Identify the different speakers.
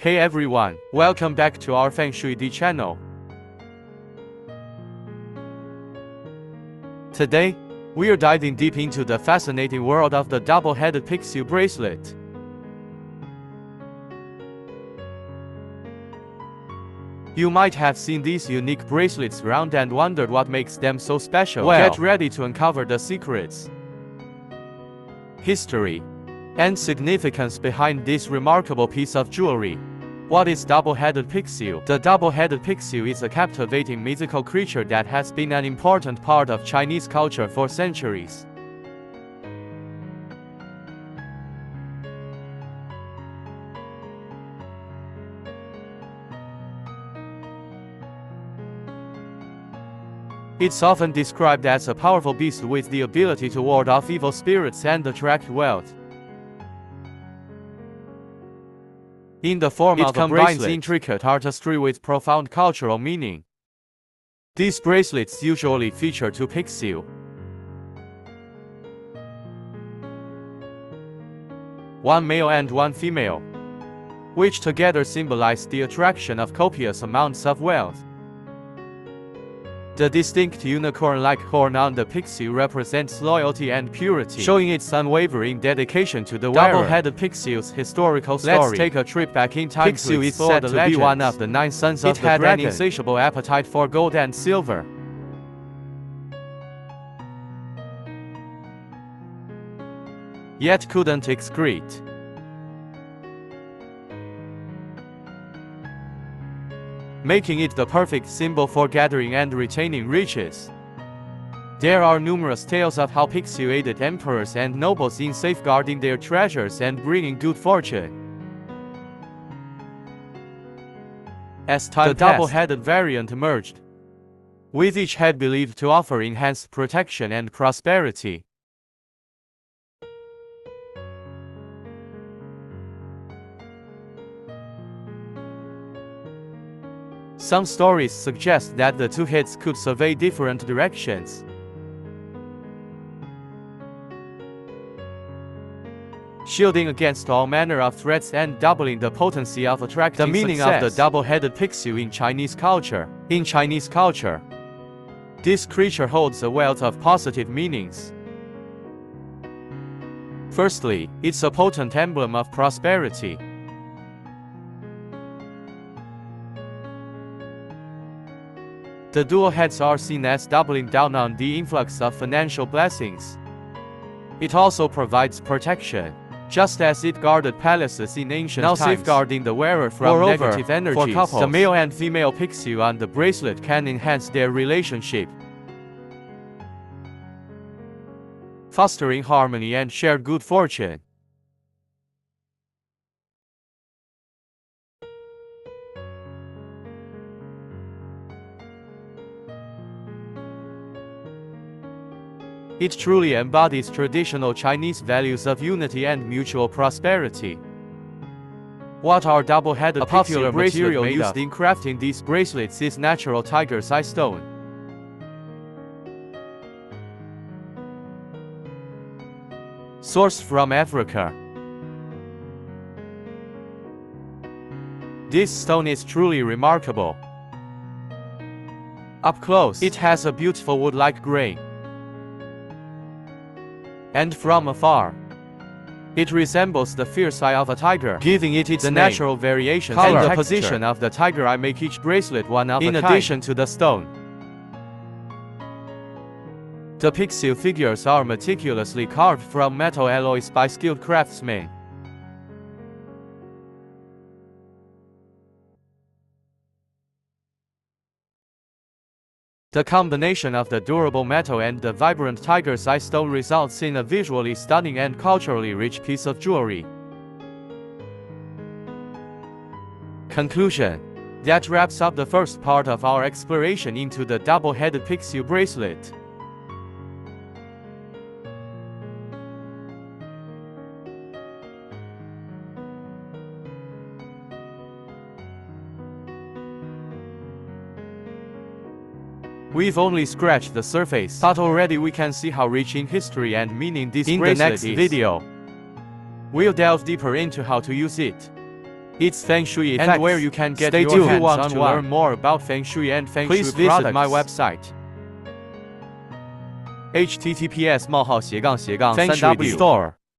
Speaker 1: Hey everyone, welcome back to our FengShuiDiy channel. Today, we are diving deep into the fascinating world of the Double Headed Pixiu Bracelet. You might have seen these unique bracelets around and wondered what makes them so special. Well, get ready to uncover the secrets, history, and significance behind this remarkable piece of jewelry. What is Double-Headed Pixiu? The Double-Headed Pixiu is a captivating mythical creature that has been an important part of Chinese culture for centuries. It's often described as a powerful beast with the ability to ward off evil spirits and attract wealth. In the form of a bracelet, it combines intricate artistry with profound cultural meaning. These bracelets usually feature two pixiu, one male and one female, which together symbolize the attraction of copious amounts of wealth. The distinct unicorn-like horn on the pixiu represents loyalty and purity, showing its unwavering dedication to the wearer. Double-Headed Pixiu's historical story. Let's take a trip back in time. Pixiu is said to be one of the 9 sons of the dragon. It had an insatiable appetite for gold and silver, yet couldn't excrete. Making it the perfect symbol for gathering and retaining riches. There are numerous tales of how Pixiu aided emperors and nobles in safeguarding their treasures and bringing good fortune. As time passed, the double-headed variant emerged, with each head believed to offer enhanced protection and prosperity. Some stories suggest that the two heads could survey different directions, shielding against all manner of threats and doubling the potency of attracting success. The meaning of the double-headed pixiu in Chinese culture. In Chinese culture, this creature holds a wealth of positive meanings. Firstly, it's a potent emblem of prosperity. The dual heads are seen as doubling down on the influx of financial blessings. It also provides protection, just as it guarded palaces in ancient times, safeguarding the wearer from negative energies. For couples, the male and female pixiu on the bracelet can enhance their relationship, fostering harmony and shared good fortune. It truly embodies traditional Chinese values of unity and mutual prosperity. What are double-headed pixiu? A popular material used in crafting these bracelets is natural tiger's eye stone. Sourced from Africa, this stone is truly remarkable. Up close, it has a beautiful wood-like grain, and from afar, it resembles the fierce eye of a tiger, giving it its natural variations and the position of the tiger eye make each bracelet one of a kind. In addition to the stone, the pixiu figures are meticulously carved from metal alloys by skilled craftsmen. The combination of the durable metal and the vibrant tiger's eye stone results in a visually stunning and culturally rich piece of jewelry. Conclusion. That wraps up the first part of our exploration into the double-headed pixiu bracelet. We've only scratched the surface, but already we can see how rich in history and meaning this bracelet is. In the next video, we'll delve deeper into how to use it, its Feng Shui effects,
Speaker 2: and where you can get
Speaker 1: Stay
Speaker 2: your
Speaker 1: tuned.
Speaker 2: hands
Speaker 1: If you want
Speaker 2: on
Speaker 1: to
Speaker 2: one.
Speaker 1: learn more about Feng Shui and Feng
Speaker 2: Please
Speaker 1: Shui
Speaker 2: visit
Speaker 1: products,
Speaker 2: my website.
Speaker 1: https://FengShuiDiy
Speaker 2: FengShuiDiy
Speaker 1: store